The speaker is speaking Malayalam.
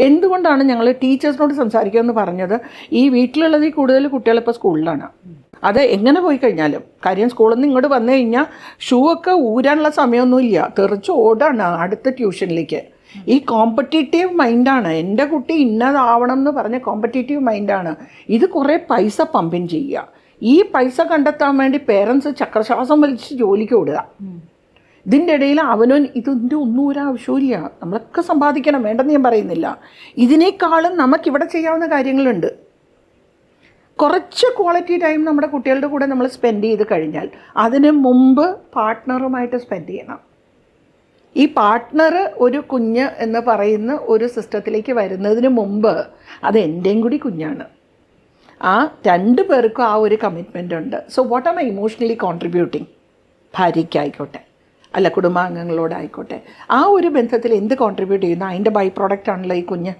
എന്തുകൊണ്ടാണ് ഞങ്ങൾ ടീച്ചേഴ്സിനോട് സംസാരിക്കുമെന്ന് പറഞ്ഞത്, ഈ വീട്ടിലുള്ളതിൽ കൂടുതൽ കുട്ടികളിപ്പോൾ സ്കൂളിലാണ്. അത് എങ്ങനെ പോയി കഴിഞ്ഞാലും കാര്യം സ്കൂളിൽ നിന്ന് ഇങ്ങോട്ട് വന്നു കഴിഞ്ഞാൽ ഷൂ ഒക്കെ ഊരാനുള്ള സമയമൊന്നുമില്ല, തെറിച്ച് ഓടാണ് അടുത്ത ട്യൂഷനിലേക്ക്. ഈ കോമ്പറ്റീറ്റീവ് മൈൻഡാണ്. എൻ്റെ കുട്ടി ഇന്നതാവണം എന്ന് പറഞ്ഞ കോമ്പറ്റീറ്റീവ് മൈൻഡാണ്. ഇത് കുറേ പൈസ പമ്പിൻ ചെയ്യുക. ഈ പൈസ കണ്ടെത്താൻ വേണ്ടി പേരൻസ് ചക്രശ്വാസം വലിച്ച് ജോലിക്ക് ഓടുക. ഇതിൻ്റെ ഇടയിൽ ഇതിൻ്റെ ഒന്നും ഒരു ആവശ്യമില്ല. നമ്മളൊക്കെ സമ്പാദിക്കണം, വേണ്ടെന്ന് ഞാൻ പറയുന്നില്ല. ഇതിനേക്കാളും നമുക്കിവിടെ ചെയ്യാവുന്ന കാര്യങ്ങളുണ്ട്. കുറച്ച് ക്വാളിറ്റി ടൈം നമ്മുടെ കുട്ടികളുടെ കൂടെ നമ്മൾ സ്പെൻഡ് ചെയ്ത് കഴിഞ്ഞാൽ അതിന് മുമ്പ് പാർട്ട്ണറുമായിട്ട് സ്പെൻഡ് ചെയ്യണം. ഈ പാർട്ട്ണർ ഒരു കുഞ്ഞ് എന്ന് പറയുന്ന ഒരു സിസ്റ്റത്തിലേക്ക് വരുന്നതിന് മുമ്പ് അത് എൻ്റെയും കൂടി കുഞ്ഞാണ്. ആ 2 പേർക്കും ആ ഒരു കമ്മിറ്റ്മെൻ്റ് ഉണ്ട്. So what am I emotionally contributing? ഭാര്യയ്ക്കായിക്കോട്ടെ അല്ല കുടുംബാംഗങ്ങളോടായിക്കോട്ടെ, ആ ഒരു ബന്ധത്തിൽ എന്ത് കോൺട്രിബ്യൂട്ട് ചെയ്യുന്നു അതിൻ്റെ ബൈ പ്രോഡക്റ്റ് ആണല്ലോ ഈ കുഞ്ഞ്.